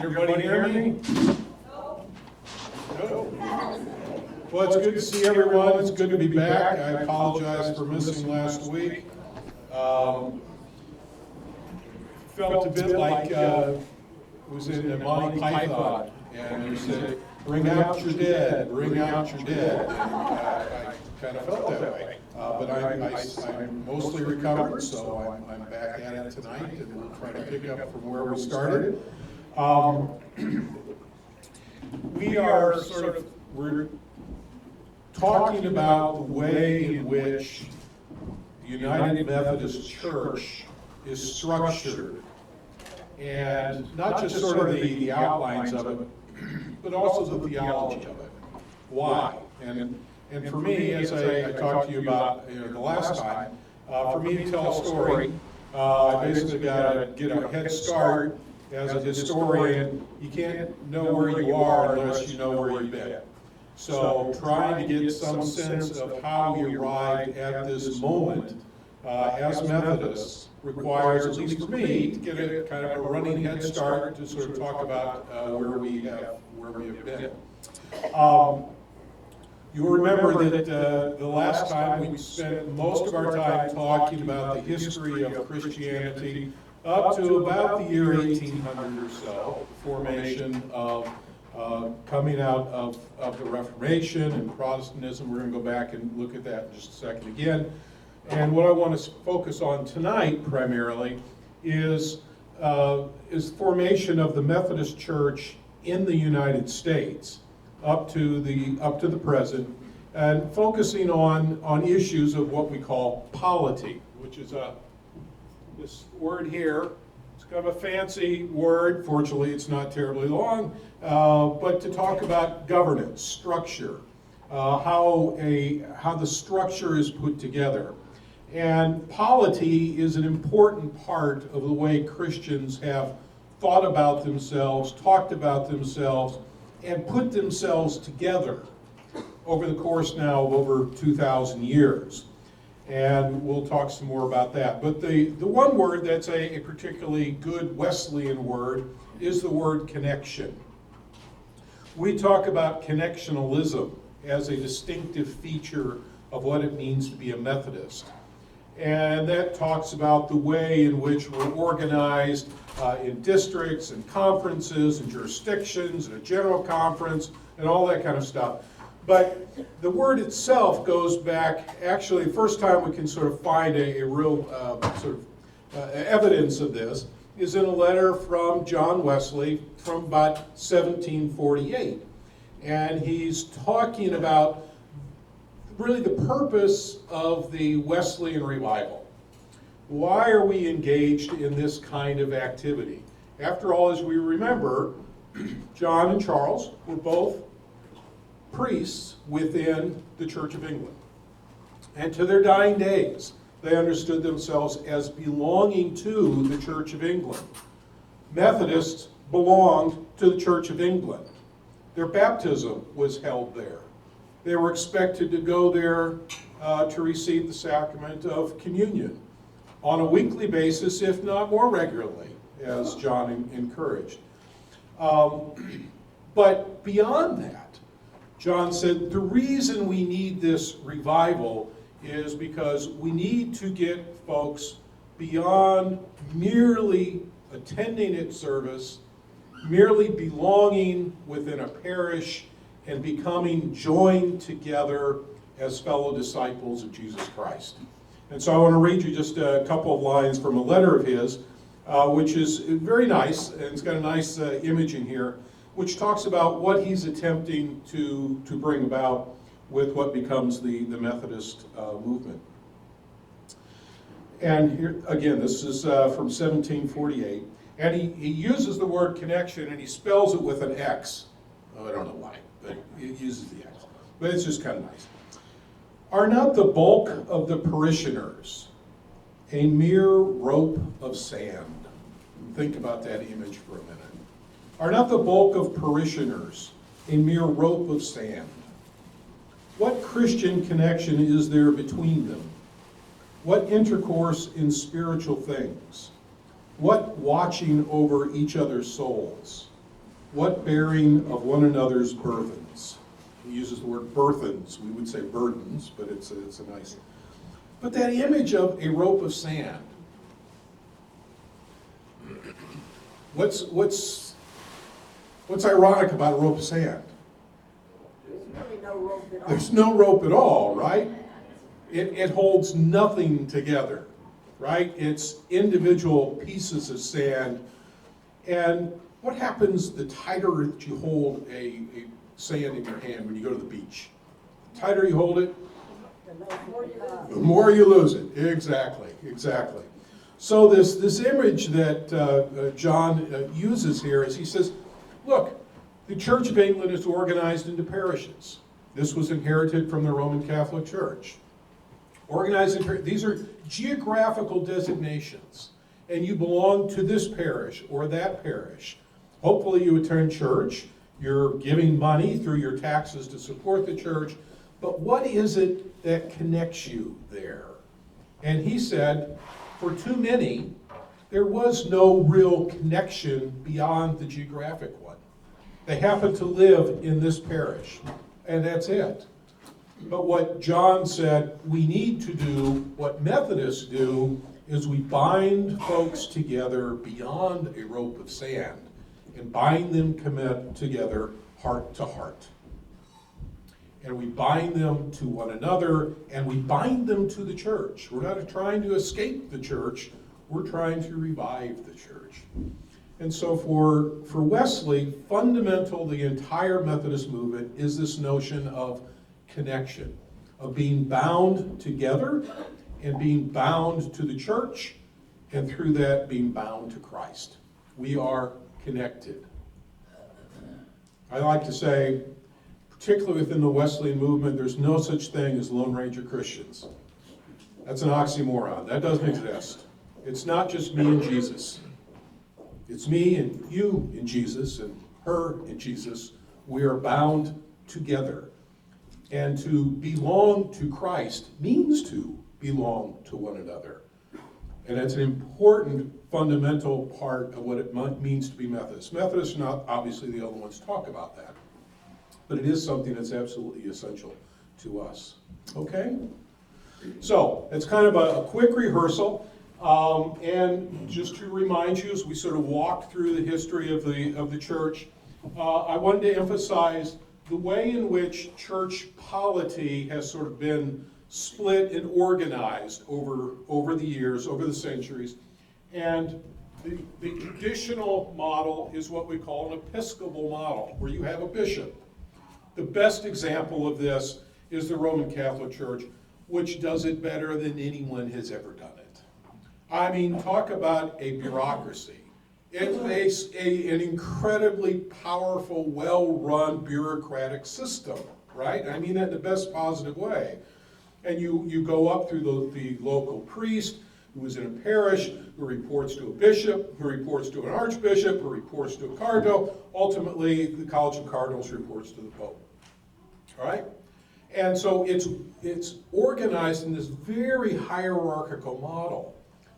Can everybody hear me? No. Well, it's good to see everyone. It's good to be back. I apologize for missing last week. Felt a bit like it was in the Monty Python, and you said, "Bring out your dead, bring out your dead." And I kind of felt that way. But I'm mostly recovered, so I'm back at it tonight, and we'll try to pick up from where we started. We're talking about the way in which the United Methodist Church is structured, and not just sort of the outlines of it, but also the theology of it. Why? And for me, as I talked to you about the last time, for me to tell a story, I basically got to get a head start. As a historian, you can't know where you are unless you know where you've been. So trying to get some sense of how we arrived at this moment as Methodists requires, at least for me, to get a kind of a running head start to sort of talk about where we have been. You'll remember that the last time we spent most of our time talking about the history of Christianity up to about the year 1800 or so, the formation of coming out of the Reformation and Protestantism. We're going to go back and look at that in just a second again. And what I want to focus on tonight primarily is formation of the Methodist Church in the United States up to the present, and focusing on issues of what we call polity, which is this word here. It's kind of a fancy word. Fortunately, it's not terribly long, but to talk about governance, structure, how the structure is put together. And polity is an important part of the way Christians have thought about themselves, talked about themselves, and put themselves together over the course now of over 2,000 years. And we'll talk some more about that. But the one word that's a particularly good Wesleyan word is the word connection. We talk about connectionalism as a distinctive feature of what it means to be a Methodist. And that talks about the way in which we're organized in districts and conferences and jurisdictions and a general conference and all that kind of stuff. But the word itself goes back, actually, the first time we can sort of find a real evidence of this is in a letter from John Wesley from about 1748. And he's talking about really the purpose of the Wesleyan revival. Why are we engaged in this kind of activity? After all, as we remember, John and Charles were both priests within the Church of England. And to their dying days, they understood themselves as belonging to the Church of England. Methodists belonged to the Church of England. Their baptism was held there. They were expected to go there to receive the sacrament of communion on a weekly basis, if not more regularly, as John encouraged. But beyond that, John said the reason we need this revival is because we need to get folks beyond merely attending its service, merely belonging within a parish, and becoming joined together as fellow disciples of Jesus Christ. And so I want to read you just a couple of lines from a letter of his, which is very nice, and it's got a nice image in here, which talks about what he's attempting to bring about with what becomes the Methodist movement. And here, again, this is from 1748, and he uses the word connection, and he spells it with an X. Oh, I don't know why, but he uses the X. But it's just kind of nice. Are not the bulk of the parishioners a mere rope of sand? Think about that image for a minute. Are not the bulk of parishioners a mere rope of sand? What Christian connection is there between them? What intercourse in spiritual things? What watching over each other's souls? what bearing of one another's burthens. He uses the word burthens. We would say burdens, but it's a nice. But that image of a rope of sand. What's ironic about a rope of sand? There's really no rope at all. There's no rope at all, right? It holds nothing together, right? It's individual pieces of sand. And what happens the tighter that you hold a sand in your hand when you go to the beach? The tighter you hold it, the more you lose it. Exactly. So this image that John uses here is he says, look, the Church of England is organized into parishes. This was inherited from the Roman Catholic Church. These are geographical designations, and you belong to this parish or that parish. Hopefully you attend church, you're giving money through your taxes to support the church, but what is it that connects you there? And he said, for too many, there was no real connection beyond the geographic one. They happen to live in this parish, and that's it. But what John said we need to do, what Methodists do, is we bind folks together beyond a rope of sand and bind them together heart to heart. And we bind them to one another, and we bind them to the church. We're not trying to escape the church, we're trying to revive the church. And so for Wesley, fundamental the entire Methodist movement is this notion of connection, of being bound together and being bound to the church, and through that being bound to Christ. We are connected. I like to say, particularly within the Wesleyan movement, there's no such thing as Lone Ranger Christians. That's an oxymoron. That doesn't exist. It's not just me and Jesus. It's me and you in Jesus and her in Jesus. We are bound together. And to belong to Christ means to belong to one another. And it's an important fundamental part of what it means to be Methodist. Methodists are not obviously the only ones to talk about that. But it is something that's absolutely essential to us. Okay? So, it's kind of a quick rehearsal. And just to remind you, as we sort of walk through the history of the church, I wanted to emphasize the way in which church polity has sort of been split and organized over the years, over the centuries. And the traditional model is what we call an episcopal model, where you have a bishop. The best example of this is the Roman Catholic Church, which does it better than anyone has ever done it. I mean, talk about a bureaucracy. It's an incredibly powerful, well-run bureaucratic system, right? I mean that in the best positive way. And you go up through the local priest, who is in a parish, who reports to a bishop, who reports to an archbishop, who reports to a cardinal. Ultimately, the College of Cardinals reports to the Pope. All right? And so it's organized in this very hierarchical model.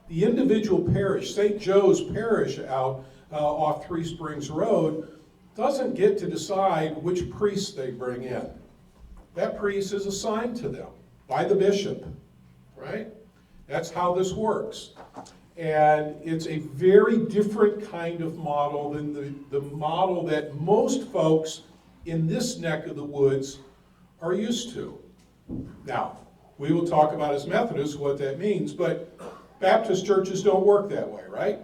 The individual parish, St. Joe's Parish out off Three Springs Road, doesn't get to decide which priest they bring in. That priest is assigned to them by the bishop, right? That's how this works. And it's a very different kind of model than the model that most folks in this neck of the woods are used to. Now, we will talk about as Methodists what that means, but Baptist churches don't work that way, right?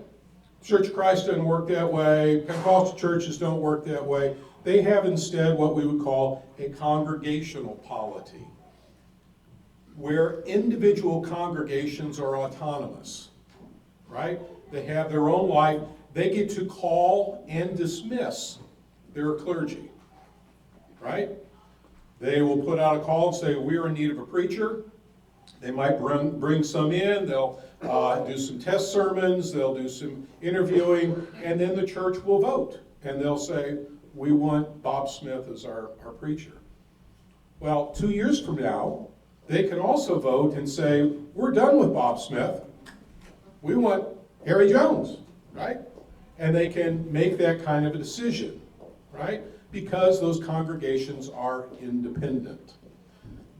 Church of Christ doesn't work that way. Pentecostal churches don't work that way. They have instead what we would call a congregational polity, where individual congregations are autonomous, right? They have their own life. They get to call and dismiss their clergy, right? They will put out a call and say, we're in need of a preacher. They might bring some in. They'll do some test sermons. They'll do some interviewing. And then the church will vote. And they'll say, we want Bob Smith as our preacher. Well, 2 years from now, they can also vote and say, we're done with Bob Smith. We want Harry Jones, right? And they can make that kind of a decision. right? Because those congregations are independent.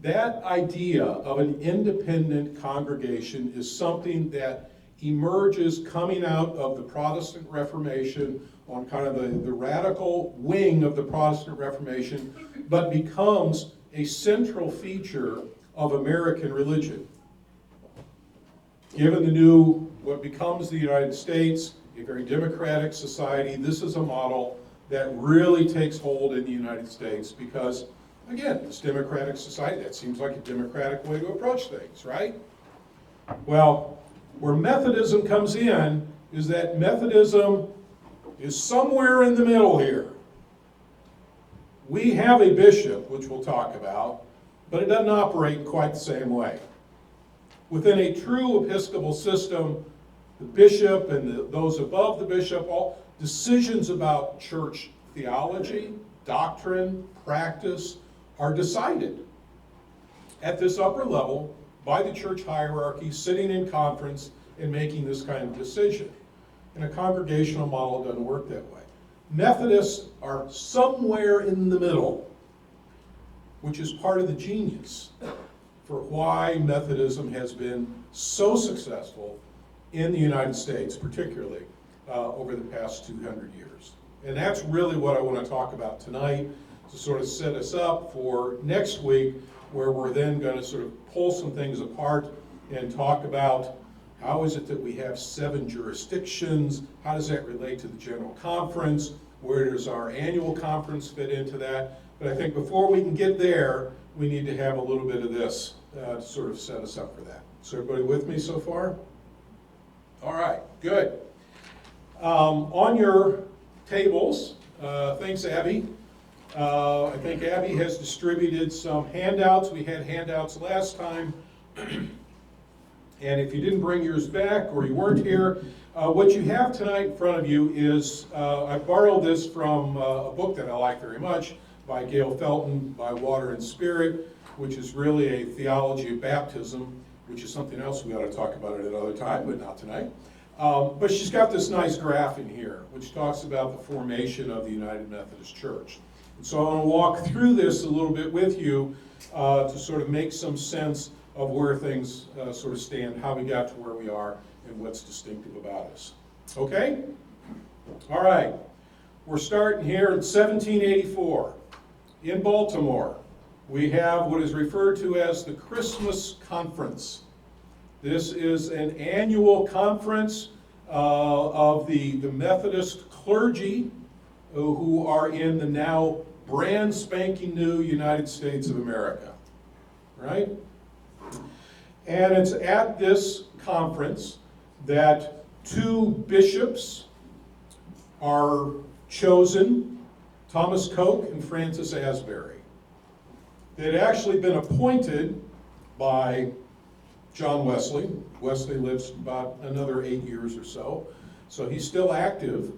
That idea of an independent congregation is something that emerges coming out of the Protestant Reformation on kind of the radical wing of the Protestant Reformation, but becomes a central feature of American religion. Given what becomes the United States, a very democratic society, this is a model that really takes hold in the United States because, again, this democratic society, that seems like a democratic way to approach things, right? Well, where Methodism comes in is that Methodism is somewhere in the middle here. We have a bishop, which we'll talk about, but it doesn't operate in quite the same way. Within a true Episcopal system, the bishop and those above the bishop, all decisions about church theology, doctrine, practice are decided at this upper level by the church hierarchy, sitting in conference and making this kind of decision. In a congregational model, it doesn't work that way. Methodists are somewhere in the middle, which is part of the genius for why Methodism has been so successful in the United States, particularly over the past 200 years. And that's really what I want to talk about tonight, to sort of set us up for next week, where we're then going to sort of pull some things apart and talk about how is it that we have 7 jurisdictions, how does that relate to the General Conference, where does our annual conference fit into that. But I think before we can get there, we need to have a little bit of this to sort of set us up for that. So everybody with me so far? All right, good. On your tables, thanks Abby. I think Abby has distributed some handouts. We had handouts last time. And if you didn't bring yours back or you weren't here, what you have tonight in front of you is, I borrowed this from a book that I like very much by Gail Felton, By Water and Spirit, which is really a theology of baptism, which is something else we ought to talk about at another time, but not tonight. But she's got this nice graph in here, which talks about the formation of the United Methodist Church. And so I want to walk through this a little bit with you to sort of make some sense of where things sort of stand, how we got to where we are, and what's distinctive about us. Okay? All right. We're starting here in 1784 in Baltimore. We have what is referred to as the Christmas Conference. This is an annual conference of the Methodist clergy who are in the now brand spanking new United States of America, right? And it's at this conference that 2 bishops are chosen, Thomas Coke and Francis Asbury. They had actually been appointed by John Wesley. Wesley lives about another 8 years or so he's still active.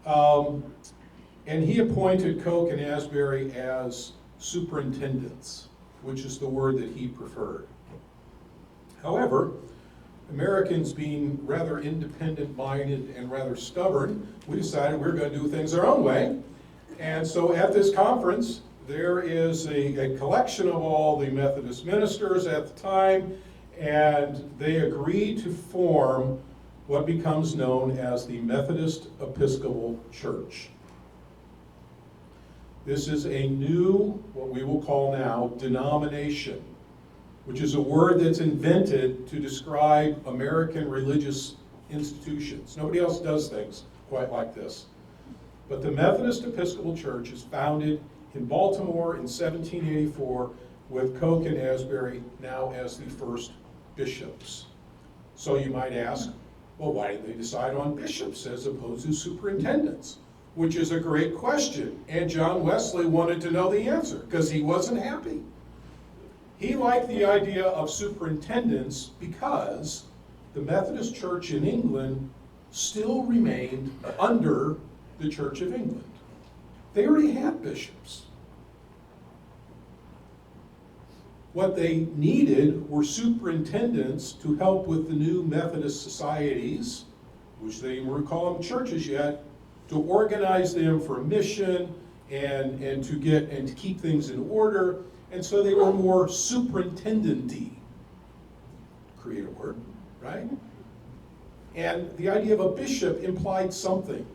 And he appointed Coke and Asbury as superintendents, which is the word that he preferred. However, Americans being rather independent-minded and rather stubborn, we decided we're going to do things our own way. And so at this conference, there is a collection of all the Methodist ministers at the time, and they agree to form what becomes known as the Methodist Episcopal Church. This is a new, what we will call now, denomination, which is a word that's invented to describe American religious institutions. Nobody else does things quite like this. But the Methodist Episcopal Church is founded in Baltimore in 1784 with Coke and Asbury now as the first bishops. So you might ask, well, why did they decide on bishops as opposed to superintendents? Which is a great question. And John Wesley wanted to know the answer because he wasn't happy. He liked the idea of superintendents because the Methodist Church in England still remained under the Church of England. They already had bishops. What they needed were superintendents to help with the new Methodist societies, which they weren't calling churches yet, to organize them for mission and to keep things in order, and so they were more superintendent-y. Create a word, right? And the idea of a bishop implied something.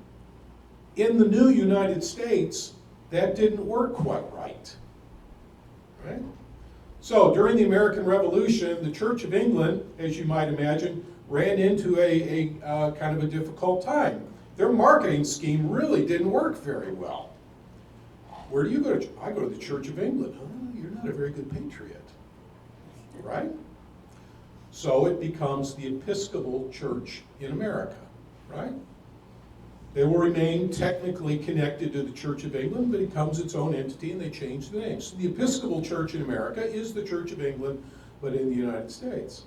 In the new United States, that didn't work quite right. Right? So during the American Revolution, the Church of England, as you might imagine, ran into a kind of a difficult time. Their marketing scheme really didn't work very well. Where do you go to? I go to the Church of England. Oh, you're not a very good patriot, right? So it becomes the Episcopal Church in America, right? They will remain technically connected to the Church of England, but it becomes its own entity, and they change the name. So the Episcopal Church in America is the Church of England, but in the United States.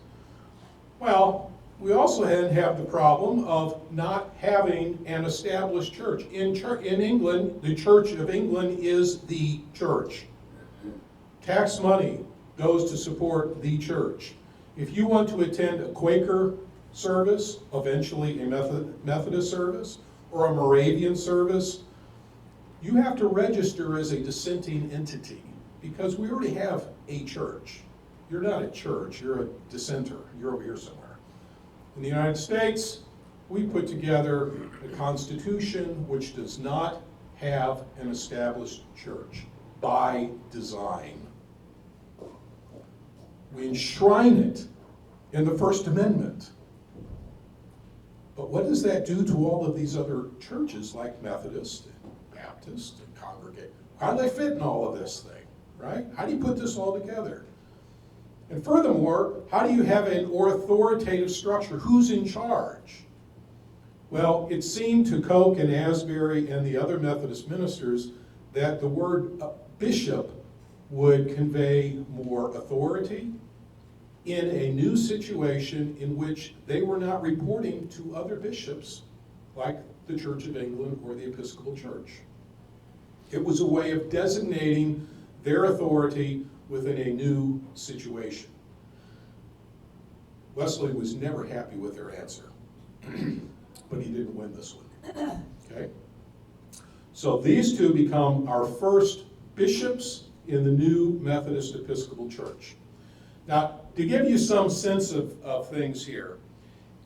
Well, we also then have the problem of not having an established church. In England, the Church of England is the church. Tax money goes to support the church. If you want to attend a Quaker service, eventually a Methodist service, or a Moravian service, you have to register as a dissenting entity because we already have a church. You're not a church, you're a dissenter. You're over here somewhere. In the United States, we put together a constitution which does not have an established church by design. We enshrine it in the First Amendment. But what does that do to all of these other churches like Methodist and Baptist and Congregate? How do they fit in all of this thing, right? How do you put this all together? And furthermore, how do you have an authoritative structure? Who's in charge? Well, it seemed to Koch and Asbury and the other Methodist ministers that the word bishop would convey more authority in a new situation in which they were not reporting to other bishops like the Church of England or the Episcopal Church. It was a way of designating their authority within a new situation. Wesley was never happy with their answer, but he didn't win this one. Okay? So these two become our first bishops in the new Methodist Episcopal Church. Now, to give you some sense of things here,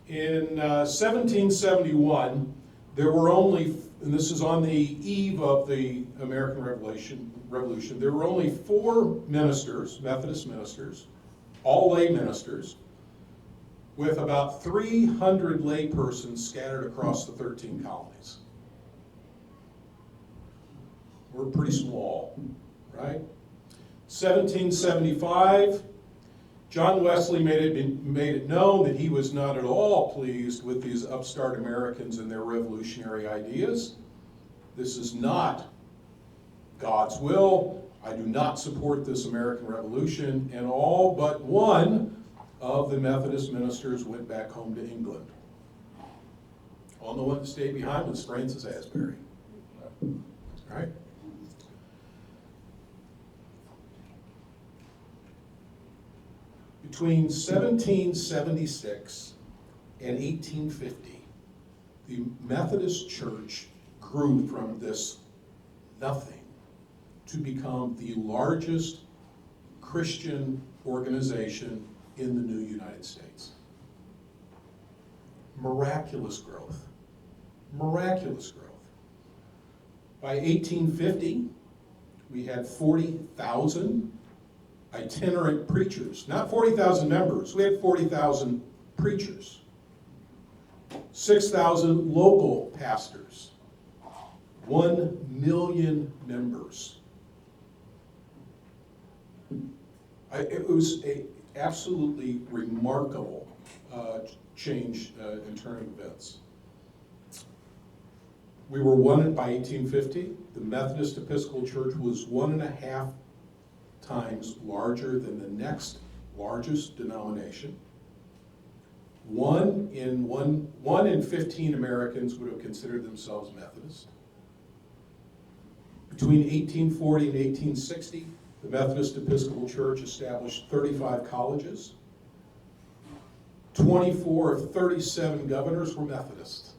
in 1771, there were only, and this is on the eve of the American Revolution, there were only 4 ministers, Methodist ministers, all lay ministers, with about 300 lay persons scattered across the 13 colonies. We're pretty small, right? 1775, John Wesley made it known that he was not at all pleased with these upstart Americans and their revolutionary ideas. This is not God's will. I do not support this American Revolution. And all but one of the Methodist ministers went back home to England. Only one that stayed behind was Francis Asbury. All right? Between 1776 and 1850, the Methodist Church grew from this nothing to become the largest Christian organization in the new United States. Miraculous growth. Miraculous growth. By 1850, we had 40,000 itinerant preachers. Not 40,000 members, we had 40,000 preachers. 6,000 local pastors. 1 million members. It was an absolutely remarkable change in turn of events. We were by 1850, the Methodist Episcopal Church was 1.5 times larger than the next largest denomination. One in 15 Americans would have considered themselves Methodist. Between 1840 and 1860, the Methodist Episcopal Church established 35 colleges. 24 of 37 governors were Methodist.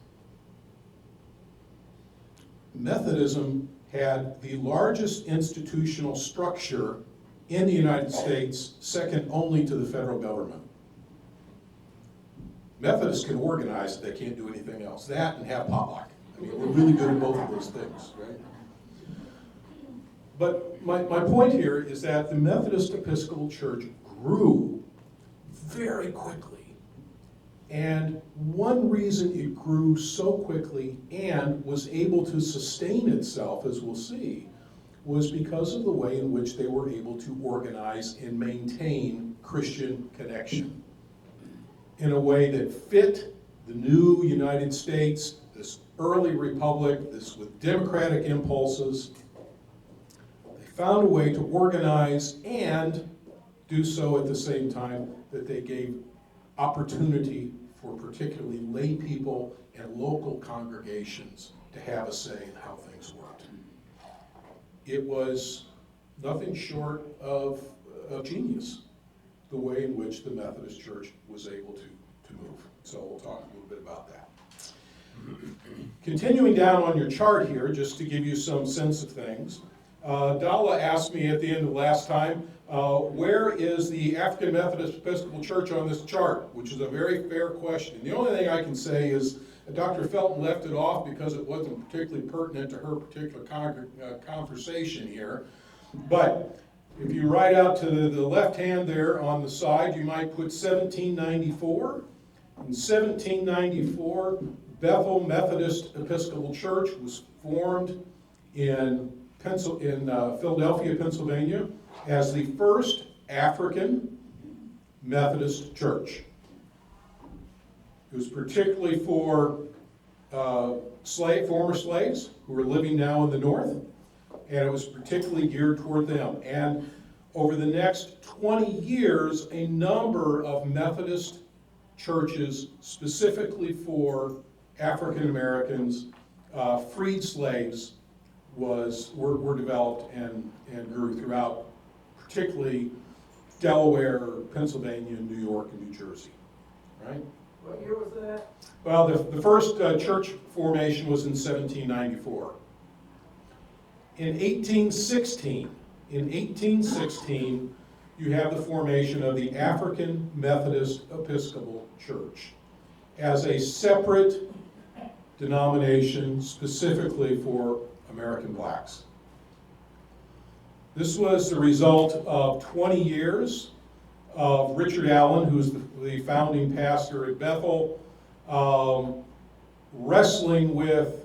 Methodism had the largest institutional structure in the United States, second only to the federal government. Methodists can organize, they can't do anything else. That and have potluck. I mean, we're really good at both of those things, right? But my point here is that the Methodist Episcopal Church grew very quickly. And one reason it grew so quickly and was able to sustain itself, as we'll see, was because of the way in which they were able to organize and maintain Christian connection in a way that fit the new United States, this early republic, this with democratic impulses. They found a way to organize and do so at the same time that they gave opportunity for particularly lay people and local congregations to have a say in how things worked. It was nothing short of genius, the way in which the Methodist Church was able to move. So we'll talk a little bit about that. Continuing down on your chart here, just to give you some sense of things, Dalla asked me at the end of last time, where is the African Methodist Episcopal Church on this chart? Which is a very fair question. The only thing I can say is Dr. Felton left it off because it wasn't particularly pertinent to her particular conversation here. But if you write out to the left hand there on the side, you might put 1794. In 1794, Bethel Methodist Episcopal Church was formed in Philadelphia, Pennsylvania, as the first African Methodist church. It was particularly for former slaves who were living now in the North, and it was particularly geared toward them. And over the next 20 years, a number of Methodist churches specifically for African Americans, freed slaves, were developed and grew throughout, particularly Delaware, Pennsylvania, New York, and New Jersey, right? What year was that? Well, the first church formation was in 1794. In 1816, you have the formation of the African Methodist Episcopal Church as a separate denomination specifically for American blacks. This was the result of 20 years of Richard Allen, who was the founding pastor at Bethel, wrestling with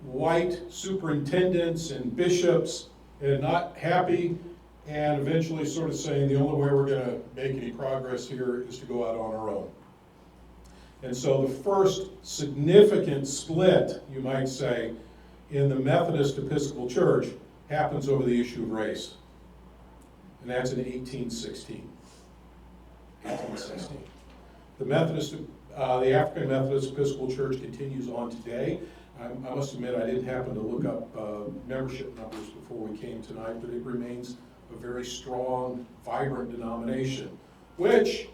white superintendents and bishops and not happy, and eventually sort of saying the only way we're going to make any progress here is to go out on our own. And so the first significant split, you might say, in the Methodist Episcopal Church happens over the issue of race. And that's in 1816. The African Methodist Episcopal Church continues on today. I must admit I didn't happen to look up membership numbers before we came tonight, but it remains a very strong, vibrant denomination, which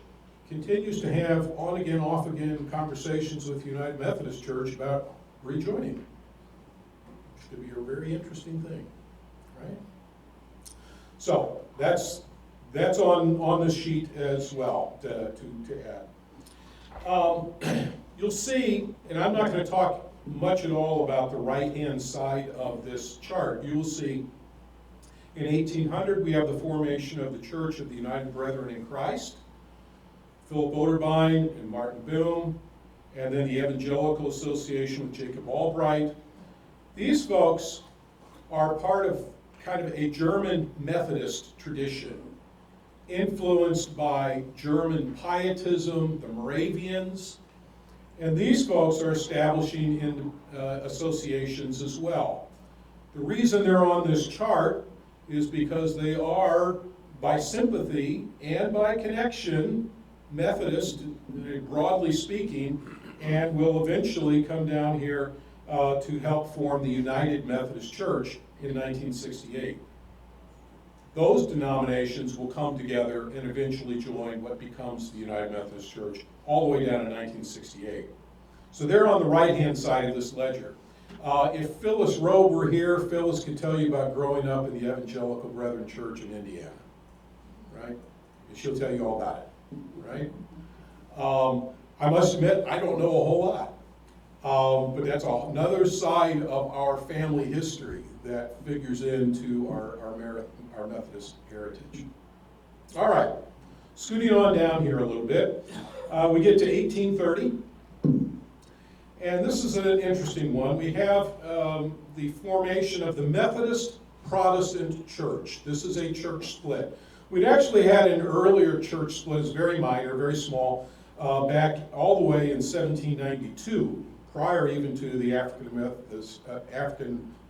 continues to have on-again, off-again conversations with the United Methodist Church about rejoining, which could be a very interesting thing, right? So that's on this sheet as well to add. You'll see, and I'm not going to talk much at all about the right-hand side of this chart. You will see in 1800 we have the formation of the Church of the United Brethren in Christ, Philip Oderbine and Martin Boom, and then the Evangelical Association with Jacob Albright. These folks are part of kind of a German Methodist tradition, influenced by German Pietism, the Moravians, and these folks are establishing associations as well. The reason they're on this chart is because they are, by sympathy and by connection, Methodist, broadly speaking, and will eventually come down here to help form the United Methodist Church in 1968. Those denominations will come together and eventually join what becomes the United Methodist Church all the way down in 1968. So they're on the right-hand side of this ledger. If Phyllis Rowe were here, Phyllis could tell you about growing up in the Evangelical Brethren Church in Indiana, right? And she'll tell you all about it, right? I must admit, I don't know a whole lot, but that's another side of our family history that figures into our Methodist heritage. All right, scooting on down here a little bit, we get to 1830. And this is an interesting one. We have the formation of the Methodist Protestant Church. This is a church split. We'd actually had an earlier church split, it's very minor, very small, back all the way in 1792, prior even to the African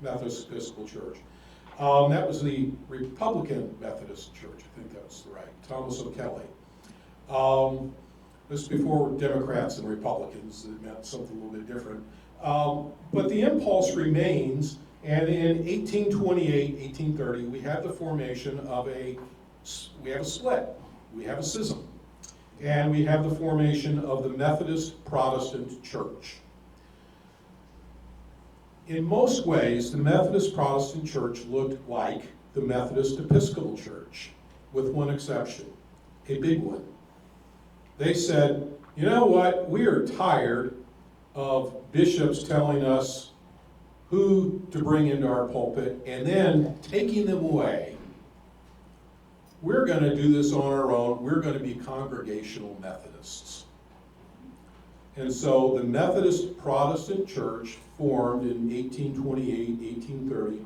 Methodist Episcopal Church. That was the Republican Methodist Church, I think that was right, Thomas O'Kelly. This is before Democrats and Republicans, it meant something a little bit different. But the impulse remains, and in 1828, 1830, we have the formation of we have a split, we have a schism, and we have the formation of the Methodist Protestant Church. In most ways, the Methodist Protestant Church looked like the Methodist Episcopal Church, with one exception, a big one. They said, you know what, we are tired of bishops telling us who to bring into our pulpit and then taking them away. We're going to do this on our own. We're going to be Congregational Methodists. And so the Methodist Protestant Church formed in 1828, 1830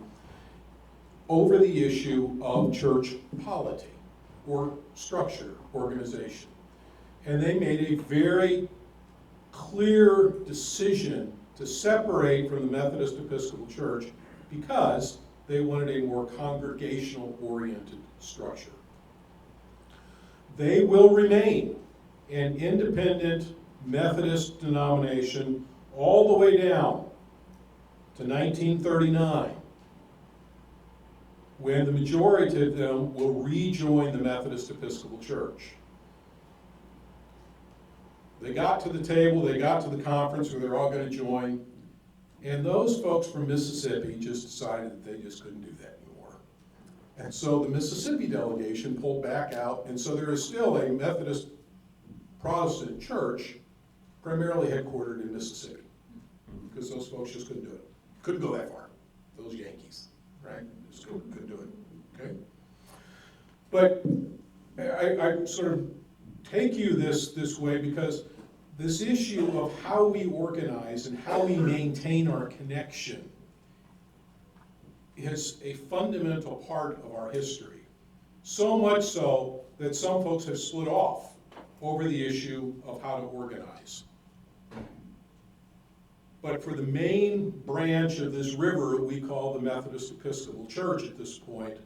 over the issue of church polity or structure, organization. And they made a very clear decision to separate from the Methodist Episcopal Church because they wanted a more congregational-oriented structure. They will remain an independent Methodist denomination all the way down to 1939, when the majority of them will rejoin the Methodist Episcopal Church. They got to the table, they got to the conference where they're all going to join, and those folks from Mississippi just decided that they just couldn't do that anymore. And so the Mississippi delegation pulled back out, and so there is still a Methodist Protestant church primarily headquartered in Mississippi, because those folks just couldn't do it. Couldn't go that far, those Yankees, right? Just couldn't do it, okay? But I sort of take you this way because this issue of how we organize and how we maintain our connection is a fundamental part of our history. So much so that some folks have split off over the issue of how to organize. But for the main branch of this river we call the Methodist Episcopal Church at this point,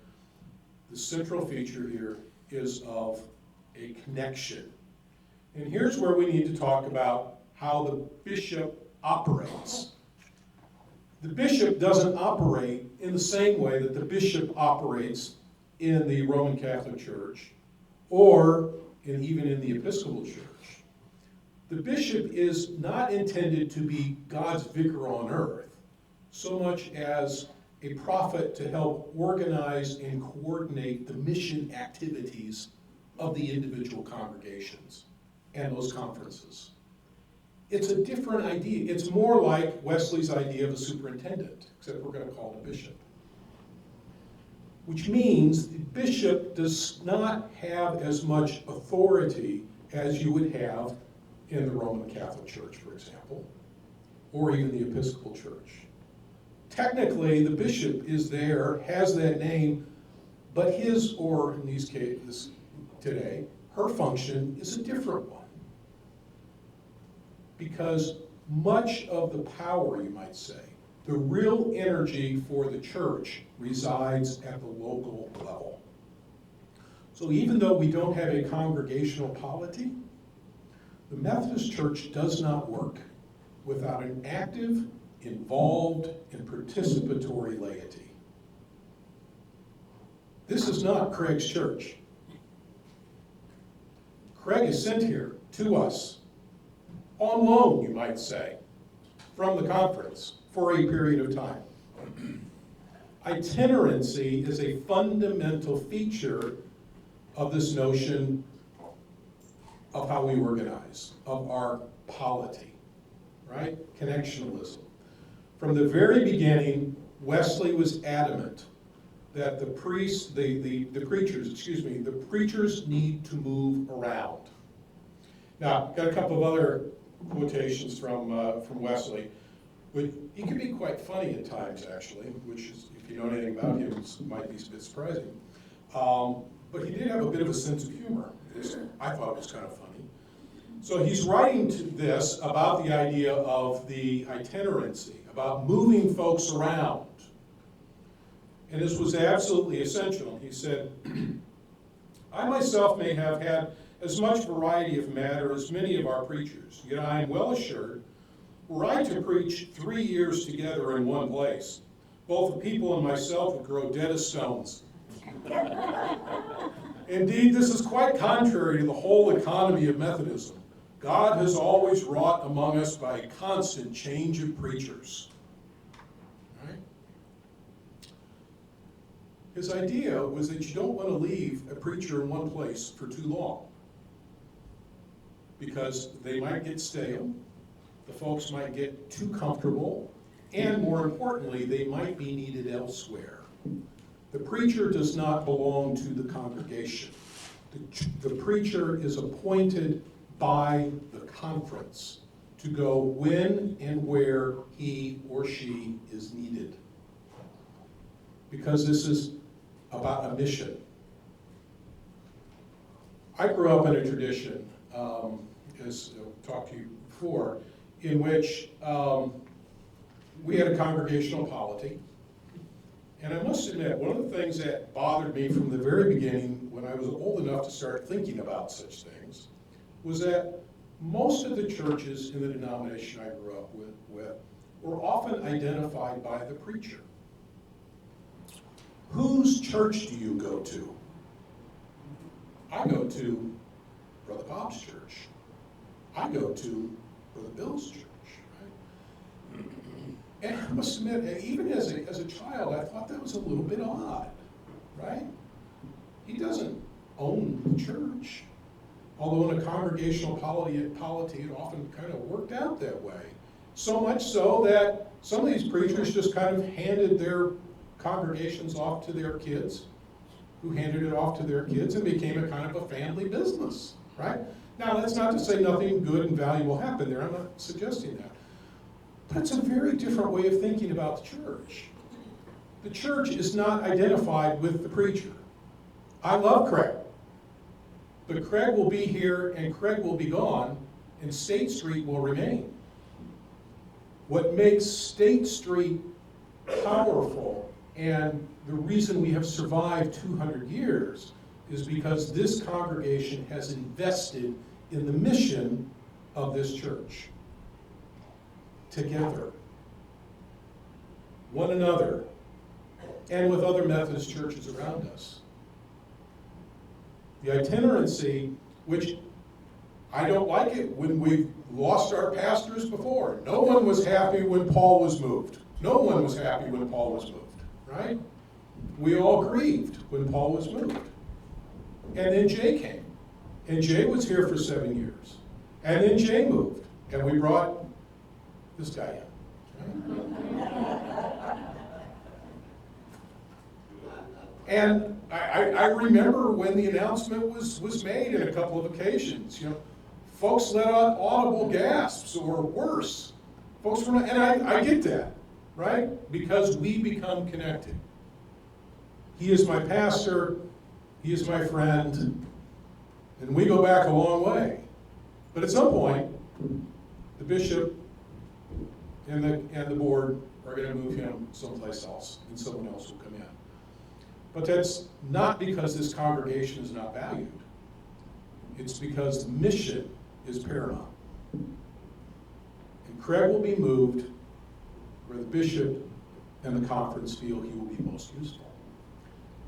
the central feature here is of a connection. And here's where we need to talk about how the bishop operates. The bishop doesn't operate in the same way that the bishop operates in the Roman Catholic Church or even in the Episcopal Church. The bishop is not intended to be God's vicar on earth so much as a prophet to help organize and coordinate the mission activities of the individual congregations and those conferences. It's a different idea. It's more like Wesley's idea of a superintendent, except we're going to call it a bishop. Which means the bishop does not have as much authority as you would have in the Roman Catholic Church, for example, or even the Episcopal Church. Technically, the bishop is there, has that name, but his, or in these cases today, her function is a different one. Because much of the power, you might say, the real energy for the church resides at the local level. So even though we don't have a congregational polity, the Methodist Church does not work without an active, involved, and participatory laity. This is not Craig's church. Craig is sent here to us, on loan, you might say, from the conference. for a period of time. Itinerancy is a fundamental feature of this notion of how we organize, of our polity, right? Connectionalism. From the very beginning, Wesley was adamant that the preachers need to move around. Now, got a couple of other quotations from Wesley. But he can be quite funny at times, actually, which is, if you know anything about him, might be a bit surprising. But he did have a bit of a sense of humor. I thought it was kind of funny. So he's writing to this about the idea of the itinerancy, about moving folks around. And this was absolutely essential. He said, I myself may have had as much variety of matter as many of our preachers, yet I am well assured, were I to preach 3 years together in one place, both the people and myself would grow dead as stones. Indeed, this is quite contrary to the whole economy of Methodism. God has always wrought among us by a constant change of preachers. Right? His idea was that you don't want to leave a preacher in one place for too long, because they might get stale, the folks might get too comfortable, and more importantly, they might be needed elsewhere. The preacher does not belong to the congregation. The preacher is appointed by the conference to go when and where he or she is needed. Because this is about a mission. I grew up in a tradition, as I've talked to you before, in which we had a congregational polity. And I must admit, one of the things that bothered me from the very beginning, when I was old enough to start thinking about such things, was that most of the churches in the denomination I grew up with were often identified by the preacher. Whose church do you go to? I go to Brother Bob's church. I go to Brother Bill's church. Right? And I must admit, even as a child, I thought that was a little bit odd, right? He doesn't own the church. Although in a congregational polity, it often kind of worked out that way. So much so that some of these preachers just kind of handed their congregations off to their kids, who handed it off to their kids, and became a kind of a family business, right? Now, that's not to say nothing good and valuable happened there. I'm not suggesting that. But it's a very different way of thinking about the church. The church is not identified with the preacher. I love Craig. But Craig will be here and Craig will be gone, and State Street will remain. What makes State Street powerful, and the reason we have survived 200 years, is because this congregation has invested in the mission of this church. Together, one another, and with other Methodist churches around us. The itinerancy, which I don't like it when we've lost our pastors before. No one was happy when Paul was moved. No one was happy when Paul was moved, right? We all grieved when Paul was moved. And then Jay came. And Jay was here for 7 years. And then Jay moved. And we brought this guy in. Right? And I remember when the announcement was made in a couple of occasions. Folks let out audible gasps or worse. Folks were not, and I get that, right? Because we become connected. He is my pastor, he is my friend, and we go back a long way. But at some point, the bishop and the board are going to move him someplace else, and someone else will come in. But that's not because this congregation is not valued. It's because the mission is paramount. And Craig will be moved where the bishop and the conference feel he will be most useful.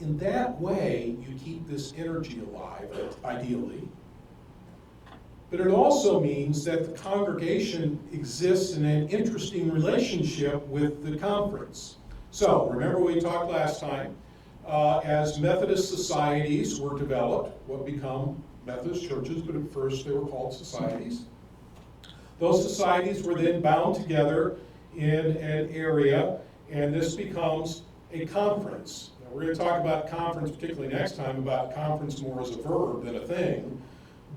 In that way, you keep this energy alive, ideally, but it also means that the congregation exists in an interesting relationship with the conference. So, remember we talked last time, as Methodist societies were developed, what become Methodist churches, but at first they were called societies. Those societies were then bound together in an area, and this becomes a conference. Now, we're going to talk about conference, particularly next time, about conference more as a verb than a thing,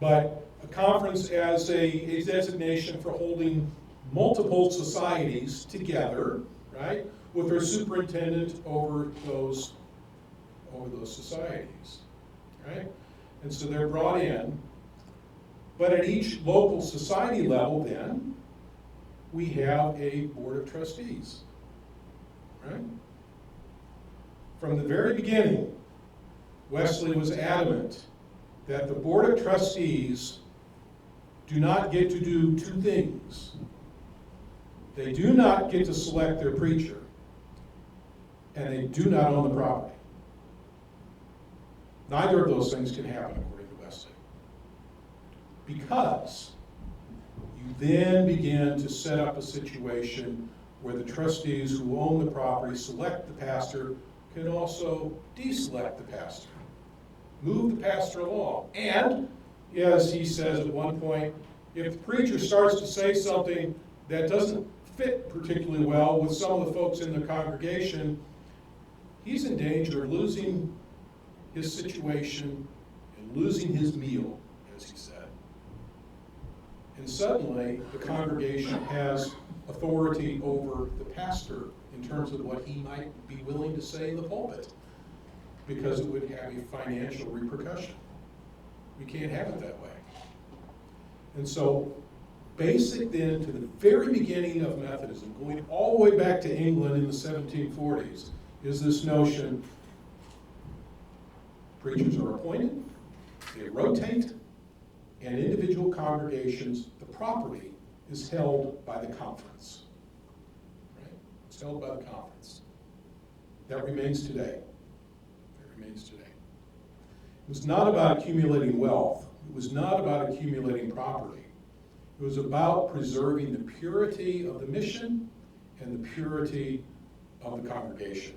but a conference as a designation for holding multiple societies together, right, with their superintendent over those societies, right? And so they're brought in, but at each local society level then, we have a board of trustees, right? From the very beginning, Wesley was adamant that the board of trustees do not get to do two things. They do not get to select their preacher, and they do not own the property. Neither of those things can happen according to Wesley. Because you then begin to set up a situation where the trustees who own the property select the pastor can also deselect the pastor, move the pastor along. And, as he says at one point, if the preacher starts to say something that doesn't fit particularly well with some of the folks in the congregation, he's in danger of losing his situation and losing his meal, as he said. And suddenly, the congregation has authority over the pastor in terms of what he might be willing to say in the pulpit, because it would have a financial repercussion. We can't have it that way. And so, basic then to the very beginning of Methodism, going all the way back to England in the 1740s, is this notion: preachers are appointed, they rotate, and individual congregations, the property is held by the conference. Right? It's held by the conference. That remains today. That remains today. It was not about accumulating wealth. It was not about accumulating property. It was about preserving the purity of the mission and the purity of the congregation.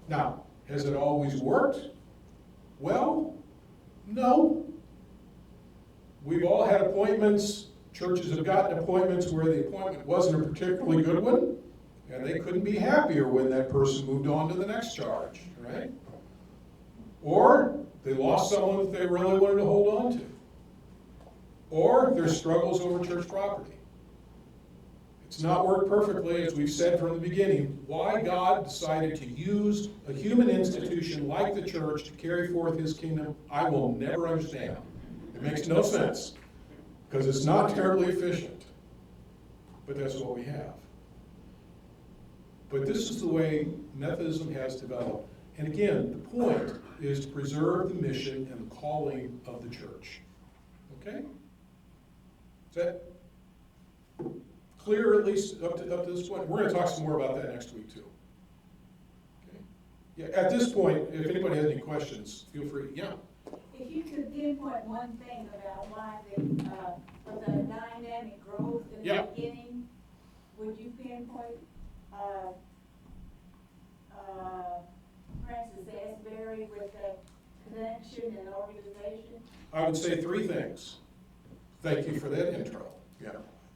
Now, has it always worked? Well, no. We've all had appointments. Churches have gotten appointments where the appointment wasn't a particularly good one, and they couldn't be happier when that person moved on to the next charge, right? Or they lost someone that they really wanted to hold on to. Or there's struggles over church property. It's not worked perfectly, as we've said from the beginning. Why God decided to use a human institution like the church to carry forth his kingdom, I will never understand. It makes no sense, because it's not terribly efficient. But that's what we have. But this is the way Methodism has developed. And again, the point is to preserve the mission and the calling of the church. Okay? Is that clear, at least up to this point? We're going to talk some more about that next week, too. Okay? Yeah, at this point, if anybody has any questions, feel free. Yeah? If you could pinpoint one thing about why the dynamic growth in the beginning, would you pinpoint Francis Asbury with the connection and organization? I would say three things. Thank you for that intro. Yeah.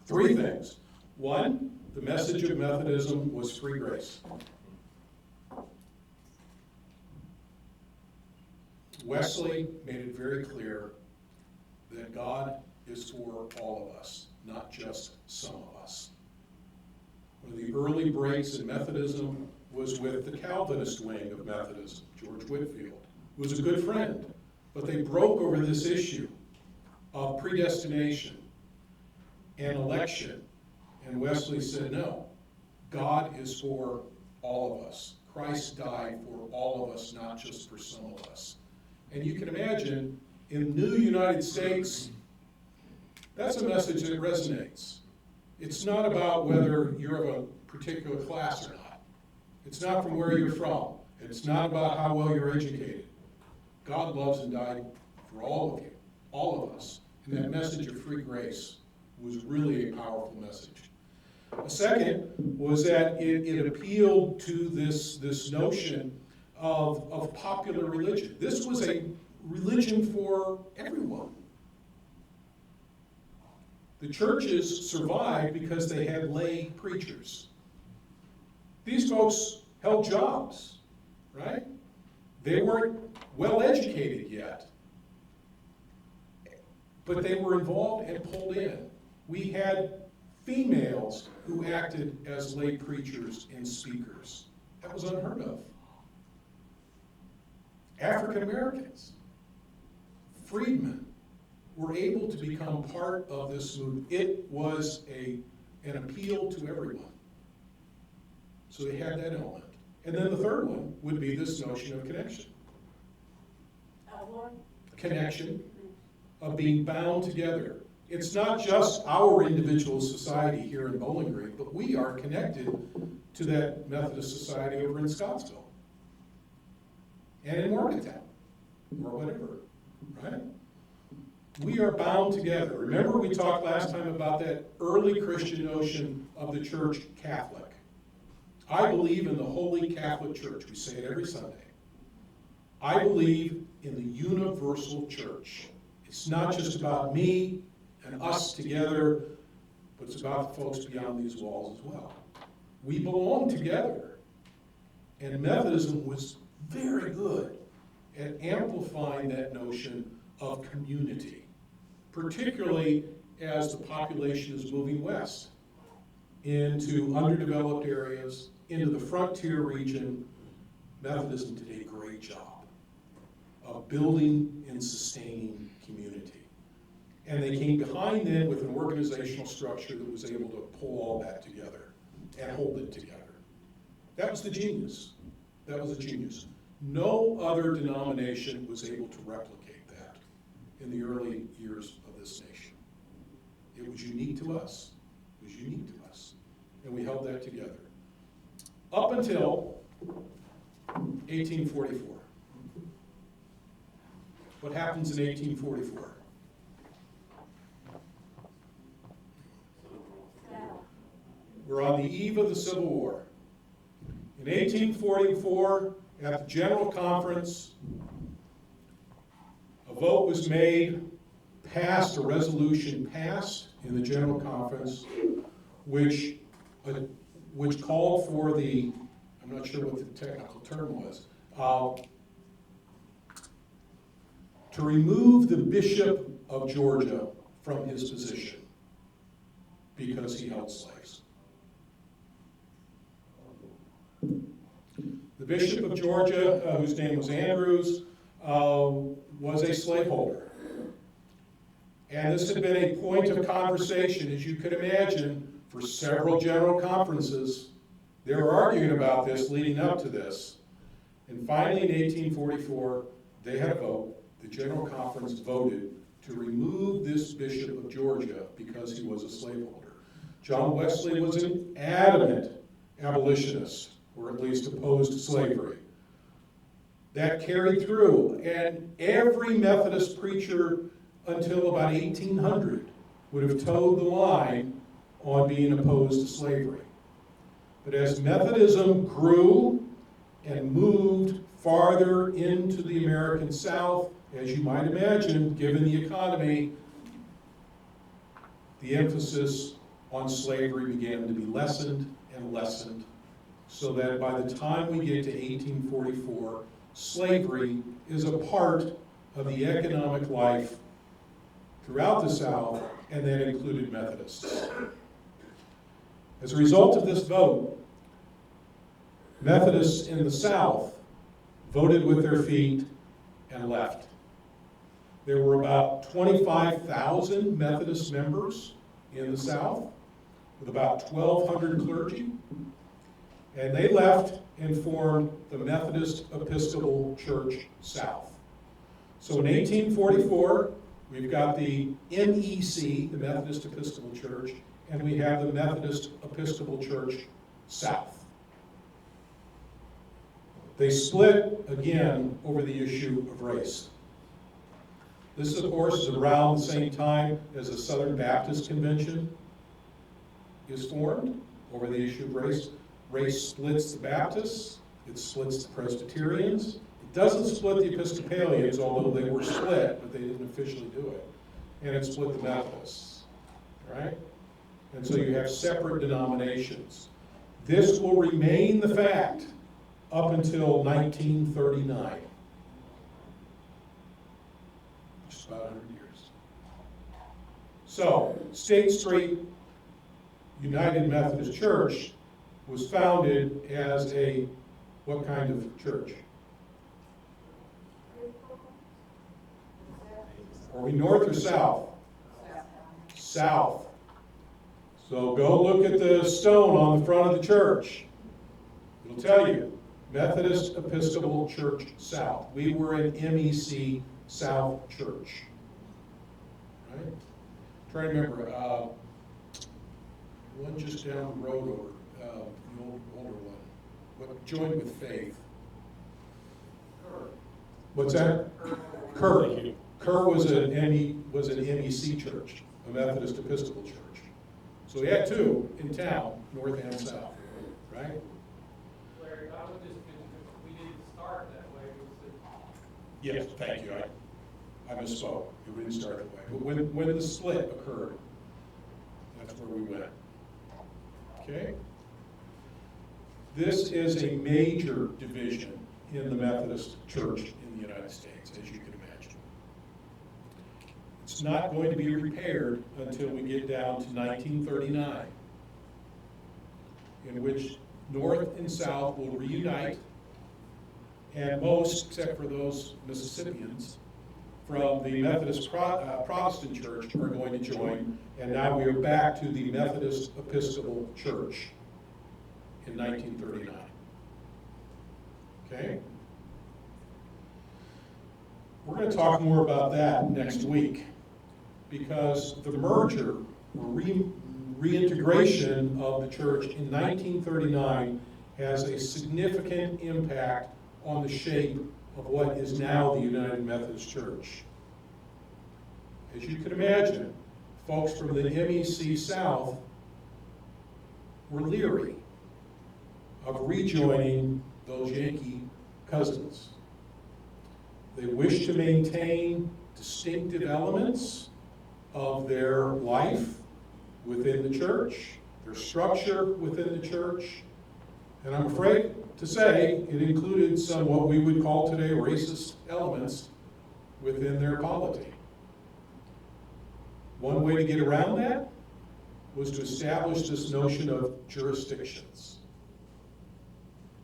Three things. One, the message of Methodism was free grace. Wesley made it very clear that God is for all of us, not just some of us. One of the early breaks in Methodism was with the Calvinist wing of Methodism, George Whitefield, who was a good friend, but they broke over this issue of predestination and election. And Wesley said, no, God is for all of us. Christ died for all of us, not just for some of us. And you can imagine, in the new United States, that's a message that resonates. It's not about whether you're of a particular class or not. It's not from where you're from. It's not about how well you're educated. God loves and died for all of you, all of us. And that message of free grace was really a powerful message. A second was that it appealed to this notion of popular religion. This was a religion for everyone. The churches survived because they had lay preachers. These folks held jobs, right? They weren't well educated yet, but they were involved and pulled in. We had females who acted as lay preachers and speakers. That was unheard of. African Americans, freedmen, were able to become part of this movement. It was an appeal to everyone. So they had that element. And then the third one would be this notion of connection. Connection, of being bound together. It's not just our individual society here in Bowling Green, but we are connected to that Methodist society over in Scottsville and in Morgantown, or whatever, right? We are bound together. Remember we talked last time about that early Christian notion of the church Catholic. I believe in the Holy Catholic Church. We say it every Sunday. I believe in the universal church. It's not just about me and us together, but it's about the folks beyond these walls as well. We belong together. And Methodism was very good at amplifying that notion of community, particularly as the population is moving west into underdeveloped areas, into the frontier region. Methodism did a great job of building and sustaining community. And they came behind then with an organizational structure that was able to pull all that together and hold it together. That was the genius. That was the genius. No other denomination was able to replicate that in the early years of this nation. It was unique to us. It was unique to us. And we held that together. Up until 1844. What happens in 1844? We're on the eve of the Civil War. In 1844, at the General Conference, a vote was made, passed, a resolution passed in the General Conference, which called for the, I'm not sure what the technical term was, to remove the Bishop of Georgia from his position because he held slaves. The Bishop of Georgia, whose name was Andrews, was a slaveholder. And this had been a point of conversation, as you could imagine, for several general conferences. They were arguing about this leading up to this. And finally, in 1844, they had a vote. The General Conference voted to remove this Bishop of Georgia because he was a slaveholder. John Wesley was an adamant abolitionist, or at least opposed to slavery. That carried through, and every Methodist preacher until about 1800 would have toed the line on being opposed to slavery. But as Methodism grew and moved farther into the American South, as you might imagine, given the economy, the emphasis on slavery began to be lessened and lessened, so that by the time we get to 1844, slavery is a part of the economic life throughout the South, and that included Methodists. As a result of this vote, Methodists in the South voted with their feet and left. There were about 25,000 Methodist members in the South, with about 1,200 clergy, and they left and formed the Methodist Episcopal Church South. So in 1844, we've got the MEC, the Methodist Episcopal Church, and we have the Methodist Episcopal Church South. They split again over the issue of race. This, of course, is around the same time as the Southern Baptist Convention is formed over the issue of race. Race splits the Baptists, it splits the Presbyterians. It doesn't split the Episcopalians, although they were split, but they didn't officially do it. And it split the Methodists, right? And so you have separate denominations. This will remain the fact up until 1939. Just about 100 years. So, State Street United Methodist Church was founded as a, what kind of church? Are we north or south? South. So go look at the stone on the front of the church. It'll tell you, Methodist Episcopal Church South. We were an MEC South Church. Right? Trying to remember, one just down the road over, the older one, what joined with Faith. What's that? Kerr. Kerr was an MEC church, a Methodist Episcopal church. So we had two in town, north and south, right? Larry, I would just mention, we didn't start that way. Yes, thank you. I misspoke. It didn't start that way. But when the split occurred, that's where we went. Okay? This is a major division in the Methodist Church in the United States, as you can imagine. It's not going to be repaired until we get down to 1939, in which North and South will reunite, and most, except for those Mississippians, from the Methodist Protestant Church are going to join, and now we are back to the Methodist Episcopal Church in 1939. Okay? We're going to talk more about that next week, because the merger, reintegration of the church in 1939 has a significant impact on the shape of what is now the United Methodist Church. As you can imagine, folks from the MEC South were leery of rejoining those Yankee cousins. They wish to maintain distinctive elements of their life within the church, their structure within the church, and I'm afraid to say it included some what we would call today racist elements within their polity. One way to get around that was to establish this notion of jurisdictions.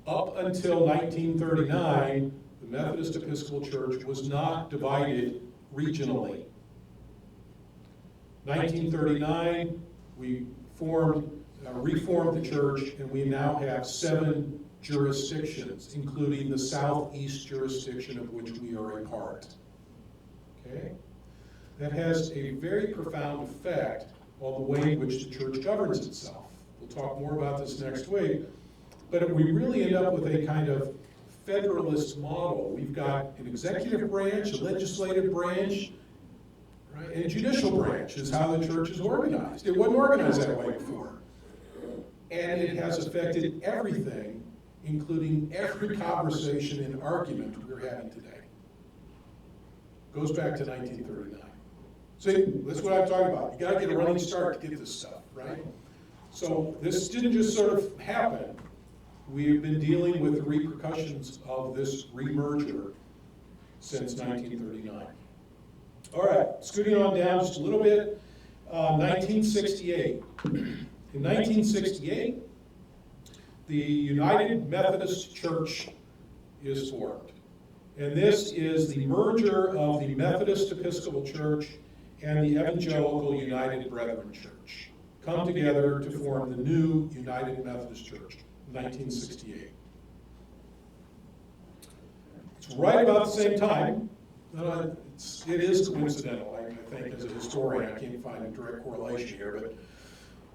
Up until 1939, the Methodist Episcopal Church was not divided regionally. 1939, we reformed the church, and we now have 7 jurisdictions, including the southeast jurisdiction of which we are a part. Okay? That has a very profound effect on the way in which the church governs itself. We'll talk more about this next week, but we really end up with a kind of federalist model. We've got an executive branch, a legislative branch, right, and a judicial branch is how the church is organized. It wasn't organized that way before. And it has affected everything, including every conversation and argument we're having today. Goes back to 1939. See, that's what I'm talking about. You gotta get a running start to get this stuff, right? So this didn't just sort of happen. We've been dealing with the repercussions of this remerger since 1939. All right, scooting on down just a little bit, 1968. In 1968, the United Methodist Church is formed. And this is the merger of the Methodist Episcopal Church and the Evangelical United Brethren Church come together to form the new United Methodist Church, 1968. It's right about the same time. It is coincidental, I think, as a historian. I can't find a direct correlation here, but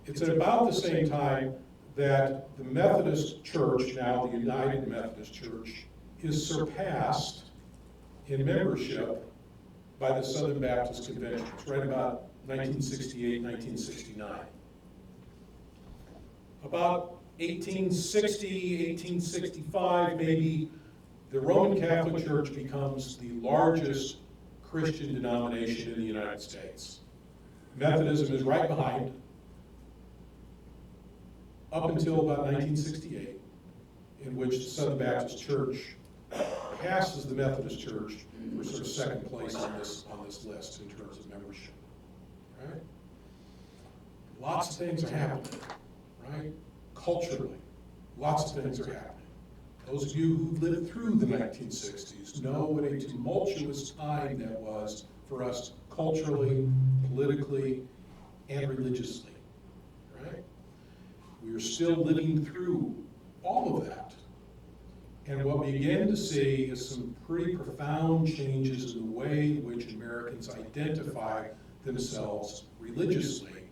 it's at about the same time that the Methodist Church, now the United Methodist Church, is surpassed in membership by the Southern Baptist Convention. It's right about 1968, 1969. About 1860, 1865 maybe, the Roman Catholic Church becomes the largest Christian denomination in the United States. Methodism is right behind, up until about 1968, in which the Southern Baptist Church passes the Methodist Church for sort of second place on this list in terms of membership. Right? Lots of things are happening, right? Culturally, lots of things are happening. Those of you who lived through the 1960s know what a tumultuous time that was for us culturally, politically, and religiously, right? We are still living through all of that. And what we begin to see is some pretty profound changes in the way in which Americans identify themselves religiously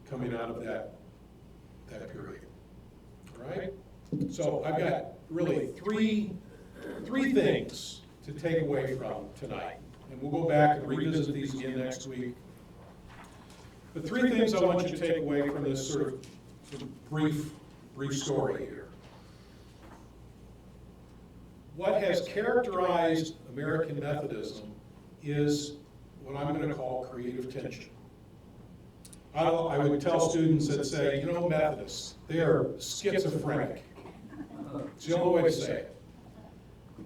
coming out of that period, right? So I've got really three things to take away from tonight. And we'll go back and revisit these again next week. The three things I want you to take away from this sort of brief story here. What has characterized American Methodism is what I'm going to call creative tension. I would tell students that say, you know, Methodists, they are schizophrenic. It's the only way to say it.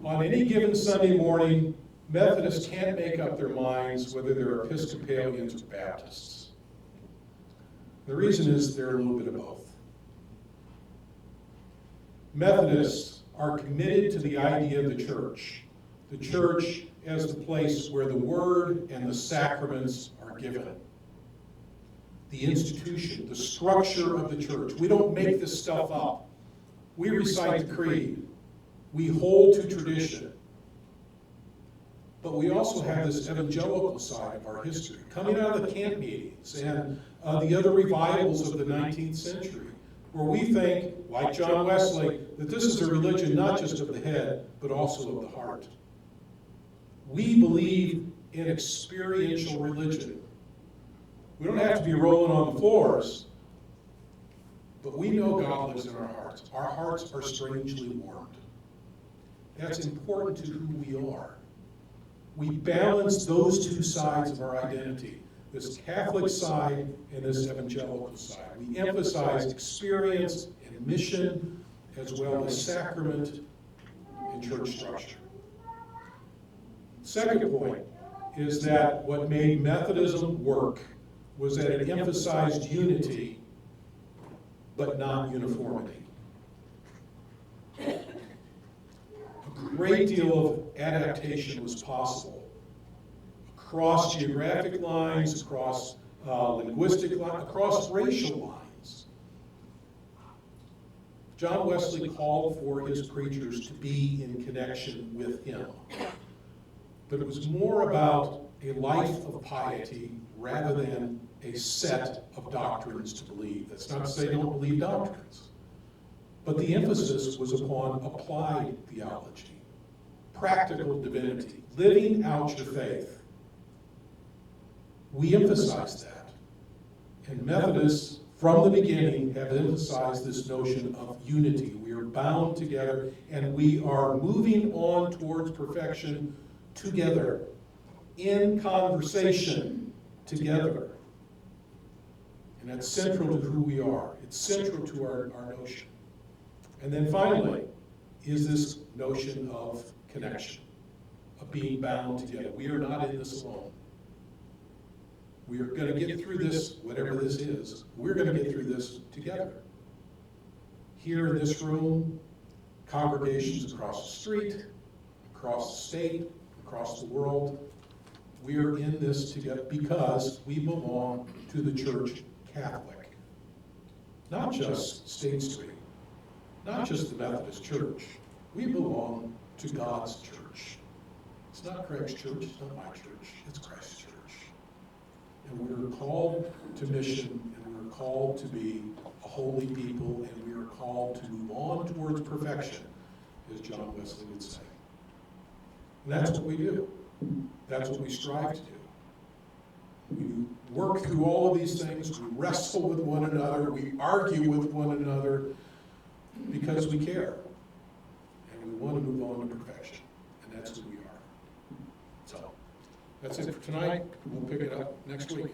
On any given Sunday morning, Methodists can't make up their minds whether they're Episcopalians or Baptists. The reason is they're a little bit of both. Methodists are committed to the idea of the church as the place where the word and the sacraments are given. The institution, the structure of the church. We don't make this stuff up. We recite the creed. We hold to tradition. But we also have this evangelical side of our history, coming out of the camp meetings and the other revivals of the 19th century, where we think, like John Wesley, that this is a religion not just of the head, but also of the heart. We believe in experiential religion. We don't have to be rolling on the floors, but we know God lives in our hearts. Our hearts are strangely warmed. That's important to who we are. We balance those two sides of our identity, this Catholic side and this evangelical side. We emphasize experience and mission as well as sacrament and church structure. Second point is that what made Methodism work was that it emphasized unity but not uniformity. A great deal of adaptation was possible across geographic lines, across linguistic lines, across racial lines. John Wesley called for his preachers to be in connection with him. But it was more about a life of piety rather than a set of doctrines to believe. That's not to say they don't believe doctrines. But the emphasis was upon applied theology, practical divinity, living out your faith. We emphasize that. And Methodists, from the beginning, have emphasized this notion of unity. We are bound together, and we are moving on towards perfection together, in conversation together. And that's central to who we are. It's central to our notion. And then finally, is this notion of connection, of being bound together. We are not in this alone. We are going to get through this, whatever this is. We're going to get through this together. Here in this room, congregations across the street, across the state, across the world, we are in this together because we belong to the Church Catholic. Not just State Street, not just the Methodist Church. We belong to God's church. It's not Craig's church, it's not my church, it's Christ's church. And we're called to mission, and we're called to be a holy people, and we are called to move on towards perfection, as John Wesley would say. And that's what we do. That's what we strive to do. We work through all of these things, we wrestle with one another, we argue with one another, because we care. And we want to move on to perfection. And that's who we are. So, that's it for tonight. We'll pick it up next week.